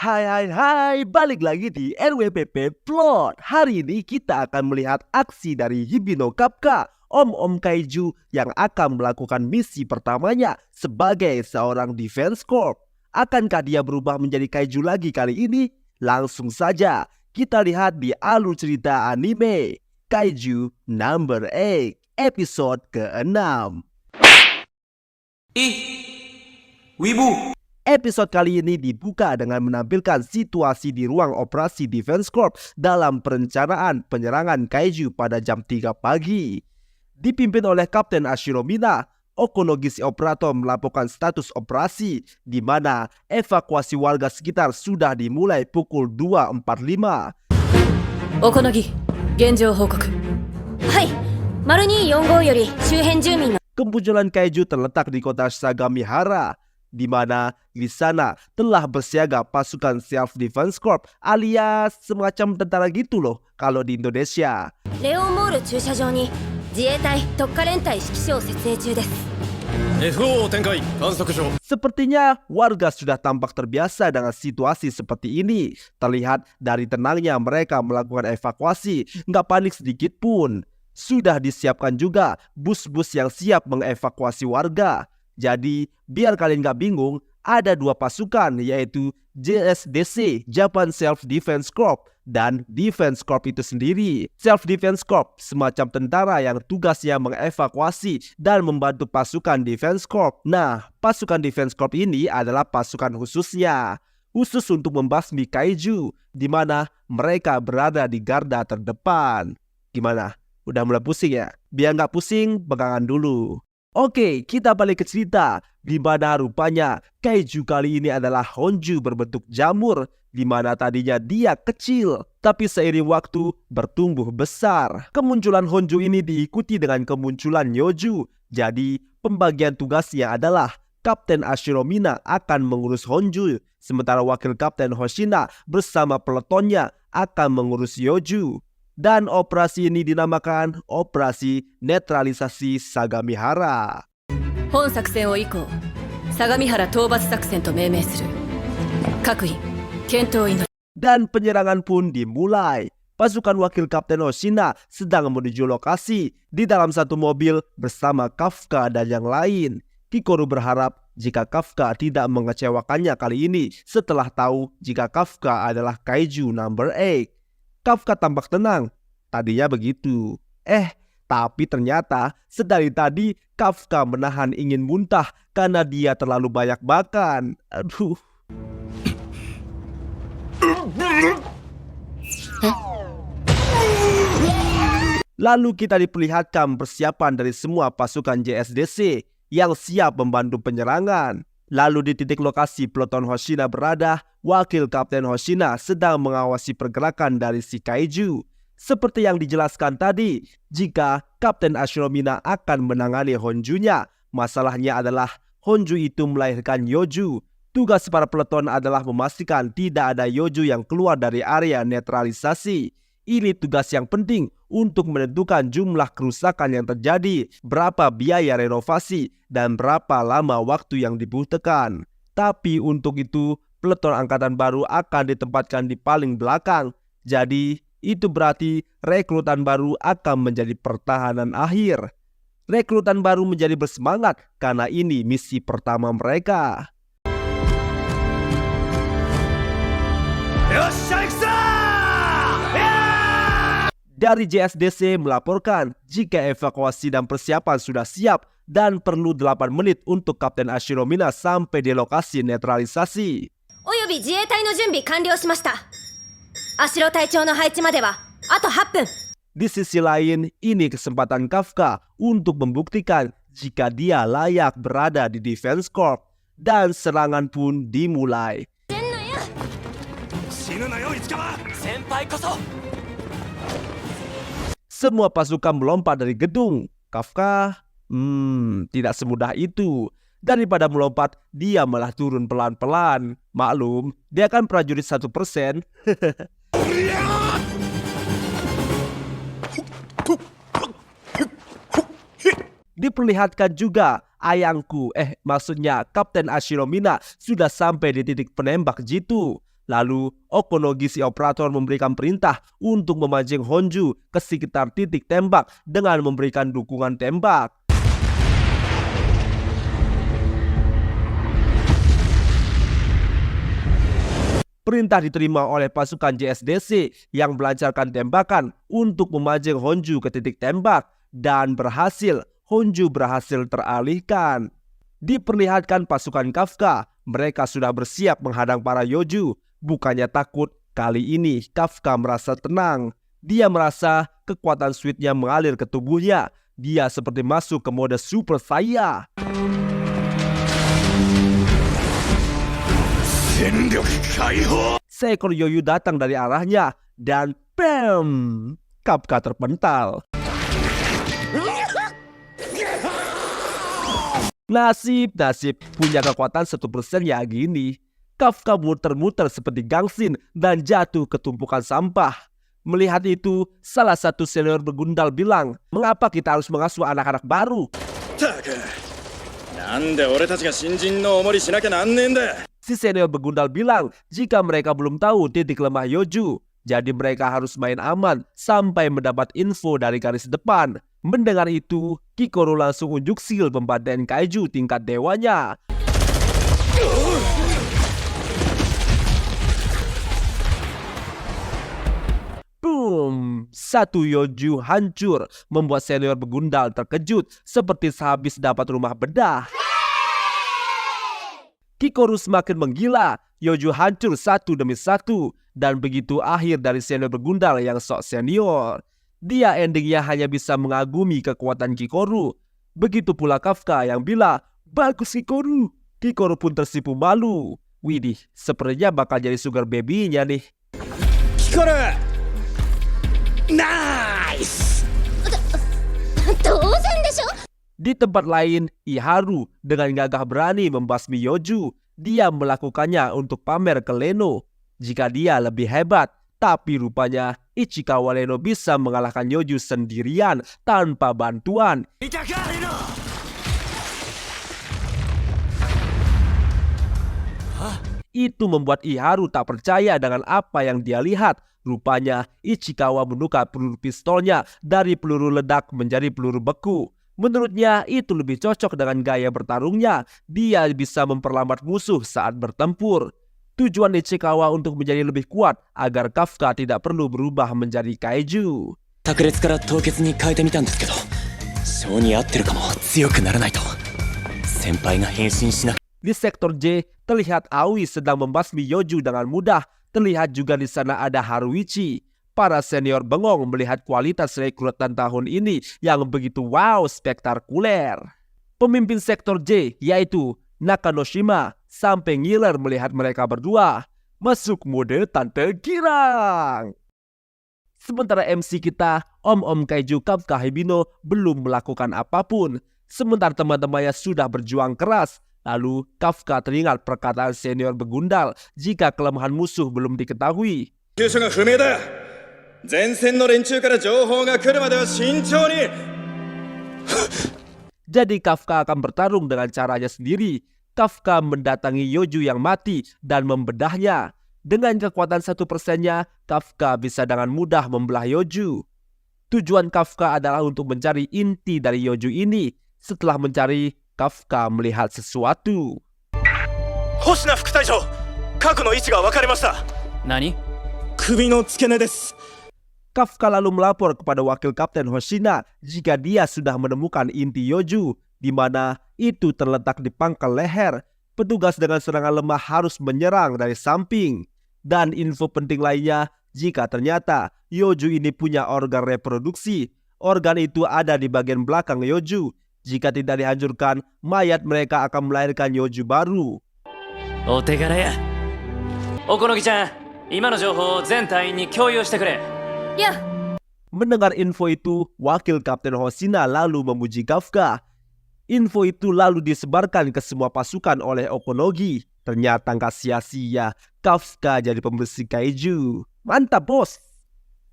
Hai, balik lagi di RWPP Plot. Hari ini kita akan melihat aksi dari Hibino Kafka, om-om kaiju yang akan melakukan misi pertamanya sebagai seorang defense corp. Akankah dia berubah menjadi kaiju lagi kali ini? Langsung saja kita lihat di alur cerita anime Kaiju Number 8, episode ke-6. Wibu. Episode kali ini dibuka dengan menampilkan situasi di ruang operasi Defense Corp dalam perencanaan penyerangan kaiju pada jam 3 pagi. Dipimpin oleh Kapten Ashiro Mina, Okonogisi Operator melaporkan status operasi di mana evakuasi warga sekitar sudah dimulai pukul 2.45. Okonogi, genjou hokoku. Hai, Maru 245より周辺住民の Kemunculan kaiju terletak di kota Sagamihara, di mana di sana telah bersiaga pasukan Self-Defense Corps alias semacam tentara gitu loh kalau di Indonesia. レオンモール駐車場に自衛隊特化連隊指揮所を設営中です。 FO 展開観測所。 Sepertinya warga sudah tampak terbiasa dengan situasi seperti ini. Terlihat dari tenangnya mereka melakukan evakuasi, nggak panik sedikit pun. Sudah disiapkan juga bus-bus yang siap mengevakuasi warga. Jadi, biar kalian gak bingung, ada dua pasukan yaitu JSDC, Japan Self-Defense Corps, dan Defense Corps itu sendiri. Self-Defense Corps semacam tentara yang tugasnya mengevakuasi dan membantu pasukan Defense Corps. Nah, pasukan Defense Corps ini adalah pasukan khususnya, khusus untuk membasmi kaiju, di mana mereka berada di garda terdepan. Gimana? Udah mulai pusing ya? Biar gak pusing, pegangan dulu. Oke, kita balik ke cerita, di mana rupanya kaiju kali ini adalah Honju berbentuk jamur, di mana tadinya dia kecil, tapi seiring waktu bertumbuh besar. Kemunculan Honju ini diikuti dengan kemunculan Yoju. Jadi, pembagian tugasnya adalah Kapten Ashiro Mina akan mengurus Honju, sementara Wakil Kapten Hoshina bersama peletonnya akan mengurus Yoju. Dan operasi ini dinamakan Operasi Netralisasi Sagamihara. 本作戦を以降、相模原討伐作戦と命名する。各位、検討を祈る。 Dan penyerangan pun dimulai. Pasukan Wakil Kapten Hoshina sedang menuju lokasi di dalam satu mobil bersama Kafka dan yang lain. Kikoru berharap jika Kafka tidak mengecewakannya kali ini setelah tahu jika Kafka adalah Kaiju Number 8. Kafka tampak tenang, tadinya begitu. Tapi ternyata sedari tadi Kafka menahan ingin muntah karena dia terlalu banyak makan. Aduh. Lalu kita diperlihatkan persiapan dari semua pasukan JSDC yang siap membantu penyerangan. Lalu di titik lokasi peleton Hoshina berada, Wakil Kapten Hoshina sedang mengawasi pergerakan dari si kaiju. Seperti yang dijelaskan tadi, jika Kapten Ashiro Mina akan menangani Honjunya, masalahnya adalah Honju itu melahirkan Yoju. Tugas para peleton adalah memastikan tidak ada Yoju yang keluar dari area netralisasi. Ini tugas yang penting untuk menentukan jumlah kerusakan yang terjadi, berapa biaya renovasi, dan berapa lama waktu yang dibutuhkan. Tapi untuk itu, peleton angkatan baru akan ditempatkan di paling belakang. Jadi, itu berarti rekrutan baru akan menjadi pertahanan akhir. Rekrutan baru menjadi bersemangat karena ini misi pertama mereka. Dari JSDC melaporkan jika evakuasi dan persiapan sudah siap dan perlu 8 menit untuk Kapten Ashiro Mina sampai di lokasi netralisasi. および自衛隊の準備完了しました。Ashiro隊長の配置まではあと8分。 Di sisi lain, ini kesempatan Kafka untuk membuktikan jika dia layak berada di Defense Corps. Dan serangan pun dimulai. Semua pasukan melompat dari gedung. Kafka, tidak semudah itu. Daripada melompat, dia malah turun pelan-pelan. Maklum, dia kan prajurit 1%. Diperlihatkan juga maksudnya Kapten Ashiromina sudah sampai di titik penembak jitu. Lalu Okonogi si operator memberikan perintah untuk memancing Honju ke sekitar titik tembak dengan memberikan dukungan tembak. Perintah diterima oleh pasukan JSDC yang melancarkan tembakan untuk memancing Honju ke titik tembak dan berhasil. Honju berhasil teralihkan. Diperlihatkan pasukan Kafka, mereka sudah bersiap menghadang para Yoju. Bukannya takut, kali ini Kafka merasa tenang. Dia merasa kekuatan Sweetnya mengalir ke tubuhnya. Dia seperti masuk ke mode Super Saya. Seekor Yoyu datang dari arahnya dan BAM! Kafka terpental. Nasib punya kekuatan 1% ya gini. Kafka muter-muter seperti gangsin dan jatuh ke tumpukan sampah. Melihat itu, salah satu senior begundal bilang, "Mengapa kita harus mengasuh anak-anak baru?" Si senior begundal bilang, jika mereka belum tahu titik lemah Yoju, jadi mereka harus main aman sampai mendapat info dari garis depan. Mendengar itu, Kikoru langsung unjuk skill pembantaian kaiju tingkat dewanya. Boom! Satu Yoju hancur, membuat senior begundal terkejut seperti sehabis dapat rumah bedah. Kikoru semakin menggila, Yoju hancur satu demi satu, dan begitu akhir dari senior begundal yang sok senior. Dia endingnya hanya bisa mengagumi kekuatan Kikoru. Begitu pula Kafka yang bilang, "Bagus Kikoru." Kikoru pun tersipu malu. Widih, sepertinya bakal jadi sugar baby-nya nih. Kikoru! Nice! Di tempat lain, Iharu dengan gagah berani membasmi Yoju. Dia melakukannya untuk pamer ke Leno jika dia lebih hebat. Tapi rupanya Ichikawa Leno bisa mengalahkan Yoju sendirian tanpa bantuan. Itu membuat Iharu tak percaya dengan apa yang dia lihat. Rupanya Ichikawa menukar peluru pistolnya dari peluru ledak menjadi peluru beku. Menurutnya itu lebih cocok dengan gaya bertarungnya. Dia bisa memperlambat musuh saat bertempur. Tujuan Ichikawa untuk menjadi lebih kuat agar Kafka tidak perlu berubah menjadi kaiju. Di sektor J, terlihat Aoi sedang membasmi Yoju dengan mudah. Terlihat juga di sana ada Haruichi. Para senior bengong melihat kualitas rekrutan tahun ini yang begitu wow spektakuler. Pemimpin sektor J yaitu Nakanoshima sampai ngiler melihat mereka berdua masuk mode Tante Girang. Sementara MC kita, Om Kaiju Kafka Hibino belum melakukan apapun. Sementara teman-temannya sudah berjuang keras. Lalu Kafka teringat perkataan senior begundal jika kelemahan musuh belum diketahui. Jadi Kafka akan bertarung dengan caranya sendiri. Kafka mendatangi Yoju yang mati dan membedahnya. Dengan kekuatan 1%-nya, Kafka bisa dengan mudah membelah Yoju. Tujuan Kafka adalah untuk mencari inti dari Yoju ini. Setelah mencari, Kafka melihat sesuatu. Hoshina Fukutaijo, kaku no ichi ga wakarimashita. Nani? Kubi no tsukene desu. Kafka lalu melapor kepada wakil Kapten Hoshina jika dia sudah menemukan inti Yoju, di mana itu terletak di pangkal leher. Petugas dengan serangan lemah harus menyerang dari samping. Dan info penting lainnya, jika ternyata Yoju ini punya organ reproduksi. Organ itu ada di bagian belakang Yoju. Jika tidak dihancurkan, mayat mereka akan melahirkan Yoju baru. Otegara ya. Okonogi-chan, ima no jouhou zen taiin ni kyouyou shite kure. Ya. Mendengar info itu, wakil Kapten Hoshina lalu memuji Kafka. Info itu lalu disebarkan ke semua pasukan oleh Okonogi. Ternyata nggak sia-sia, Kafka jadi pembersih kaiju. Mantap bos!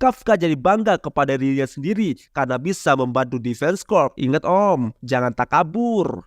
Kafka jadi bangga kepada dirinya sendiri karena bisa membantu Defense Corps. Ingat om, jangan takabur.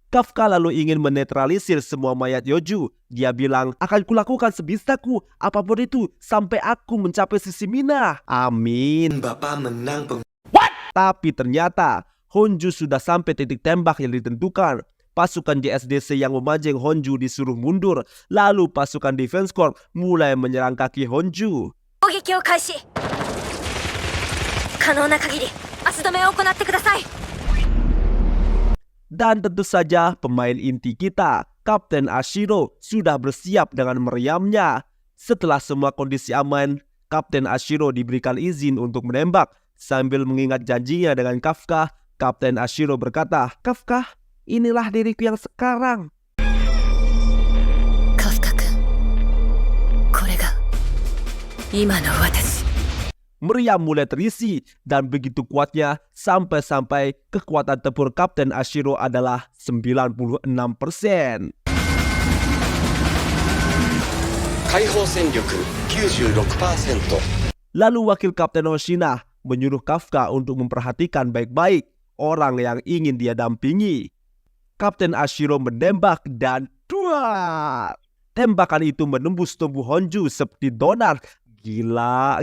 Kafka lalu ingin menetralisir semua mayat Yoju. Dia bilang, akan kulakukan sebisaku, apapun itu, sampai aku mencapai sisi Mina. Amin. Bapak menang Tapi ternyata Honju sudah sampai titik tembak yang ditentukan. Pasukan JSDC yang memancing Honju disuruh mundur. Lalu pasukan Defense Corps mulai menyerang kaki Honju. Dan tentu saja pemain inti kita, Kapten Ashiro, sudah bersiap dengan meriamnya. Setelah semua kondisi aman, Kapten Ashiro diberikan izin untuk menembak. Sambil mengingat janjinya dengan Kafka, Kapten Ashiro berkata, Kafka, inilah diriku yang sekarang. Kafka-kun, kore ga ima no watashi. Meriam mulai terisi dan begitu kuatnya sampai-sampai kekuatan tempur Kapten Ashiro adalah 96%. 解放戦力 96%。 Lalu wakil Kapten Hoshina menyuruh Kafka untuk memperhatikan baik-baik orang yang ingin dia dampingi. Kapten Ashiro menembak dan duar. Tembakan itu menembus tubuh Honju seperti donar. Gila.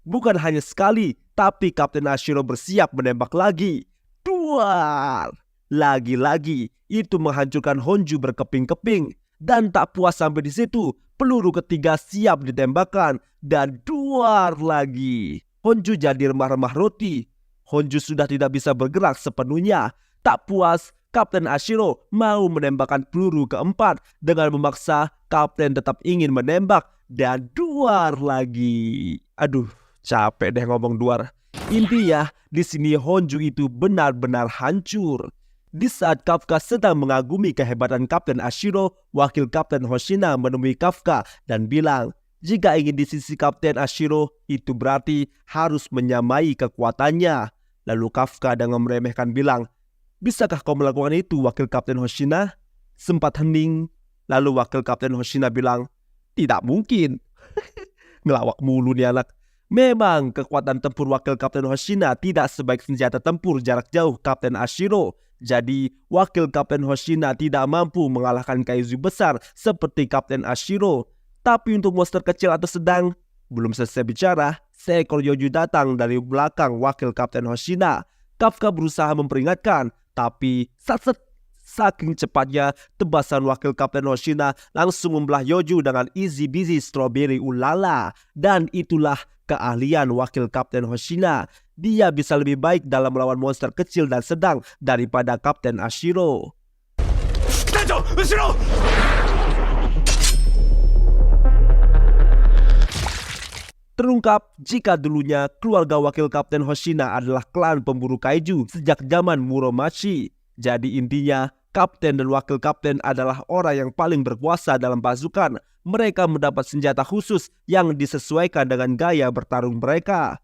Bukan hanya sekali, tapi Kapten Ashiro bersiap menembak lagi. Duar. Lagi-lagi, itu menghancurkan Honju berkeping-keping. Dan tak puas sampai di situ, peluru ketiga siap ditembakkan. Dan duar lagi. Honju jadi remah-remah roti. Honju sudah tidak bisa bergerak sepenuhnya. Tak puas, Kapten Ashiro mau menembakkan peluru keempat. Dengan memaksa, Kapten tetap ingin menembak. Dan duar lagi. Aduh, capek deh ngomong duar. Intinya, di sini Honju itu benar-benar hancur. Di saat Kafka sedang mengagumi kehebatan Kapten Ashiro, wakil Kapten Hoshina menemui Kafka dan bilang, jika ingin di sisi Kapten Ashiro, itu berarti harus menyamai kekuatannya. Lalu Kafka dengan meremehkan bilang, bisakah kau melakukan itu, wakil Kapten Hoshina? Sempat hening, lalu wakil Kapten Hoshina bilang, tidak mungkin. Ngelawak mulu nih anak. Memang kekuatan tempur wakil Kapten Hoshina tidak sebaik senjata tempur jarak jauh Kapten Ashiro. Jadi wakil Kapten Hoshina tidak mampu mengalahkan kaiju besar seperti Kapten Ashiro. Tapi untuk monster kecil atau sedang, belum selesai bicara, seekor Yoju datang dari belakang wakil Kapten Hoshina. Kafka berusaha memperingatkan, tapi saking cepatnya tebasan wakil Kapten Hoshina langsung membelah Yoju dengan easy busy strawberry ulala. Dan itulah keahlian wakil Kapten Hoshina. Dia bisa lebih baik dalam melawan monster kecil dan sedang daripada Kapten Ashiro. Tenjo, ushiro! Terungkap jika dulunya keluarga wakil Kapten Hoshina adalah klan pemburu kaiju sejak zaman Muromachi. Jadi intinya, Kapten dan wakil Kapten adalah orang yang paling berkuasa dalam pasukan. Mereka mendapat senjata khusus yang disesuaikan dengan gaya bertarung mereka.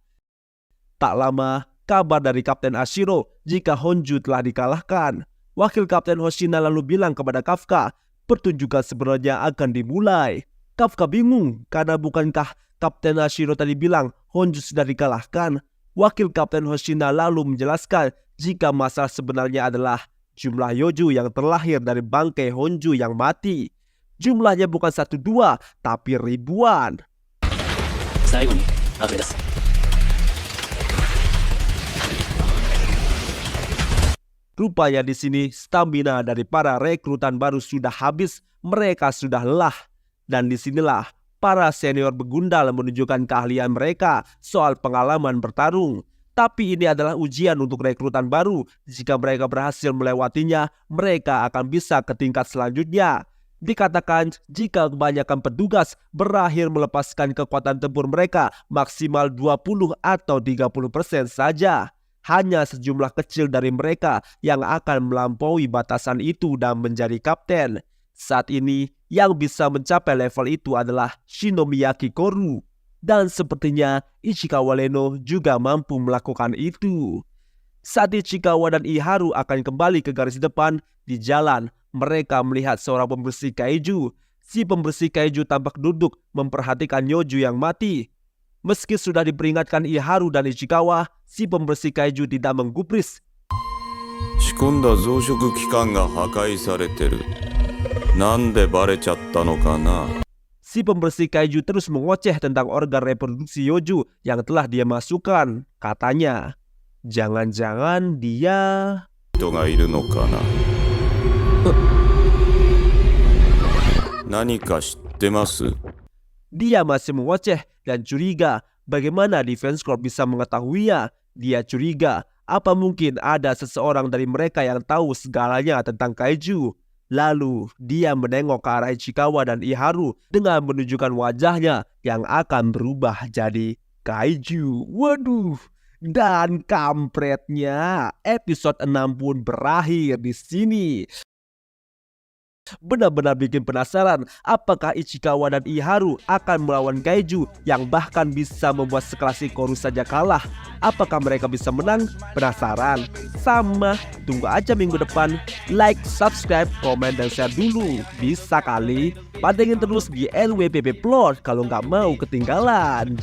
Tak lama, kabar dari Kapten Ashiro jika Honju telah dikalahkan. Wakil Kapten Hoshina lalu bilang kepada Kafka, pertunjukan sebenarnya akan dimulai. Kafka bingung karena bukankah Kapten Ashiro tadi bilang Honju sudah dikalahkan. Wakil Kapten Hoshina lalu menjelaskan jika masalah sebenarnya adalah jumlah Yoju yang terlahir dari bangkai Honju yang mati. Jumlahnya bukan 1-2, tapi ribuan. Rupanya di sini stamina dari para rekrutan baru sudah habis, mereka sudah lelah. Dan disinilah para senior begundal menunjukkan keahlian mereka soal pengalaman bertarung. Tapi ini adalah ujian untuk rekrutan baru. Jika mereka berhasil melewatinya, mereka akan bisa ke tingkat selanjutnya. Dikatakan jika kebanyakan petugas berakhir melepaskan kekuatan tempur mereka maksimal 20 atau 30% saja. Hanya sejumlah kecil dari mereka yang akan melampaui batasan itu dan menjadi kapten. Saat ini yang bisa mencapai level itu adalah Shinomiyaki Koru. Dan sepertinya Ichikawa Leno juga mampu melakukan itu. Saat Ichikawa dan Iharu akan kembali ke garis depan di jalan, mereka melihat seorang pembersih kaiju. Si pembersih kaiju tampak duduk memperhatikan Yoju yang mati. Meski sudah diperingatkan Iharu dan Ichikawa, si pembersih kaiju tidak menggubris. 仕込んだ増殖器官が破壊されてる。なんでバレちゃったのかな。 Si pembersih kaiju terus mengoceh tentang organ reproduksi Yoju yang telah dia masukkan. Katanya, jangan-jangan dia... 人がいるのかな。何か知ってます？ Dia masih mengoceh dan curiga bagaimana Defense Corp bisa mengetahuinya. Dia curiga apa mungkin ada seseorang dari mereka yang tahu segalanya tentang kaiju. Lalu dia menengok ke arah Ichikawa dan Iharu dengan menunjukkan wajahnya yang akan berubah jadi kaiju. Waduh, dan kampretnya episode 6 pun berakhir di sini. Benar-benar bikin penasaran apakah Ichikawa dan Iharu akan melawan kaiju yang bahkan bisa membuat sekelas Ikoru saja kalah. Apakah mereka bisa menang? Penasaran? Sama, tunggu aja minggu depan. Like, subscribe, komen, dan share dulu. Bisa kali? Pantengin terus di NWPP Plot kalau nggak mau ketinggalan.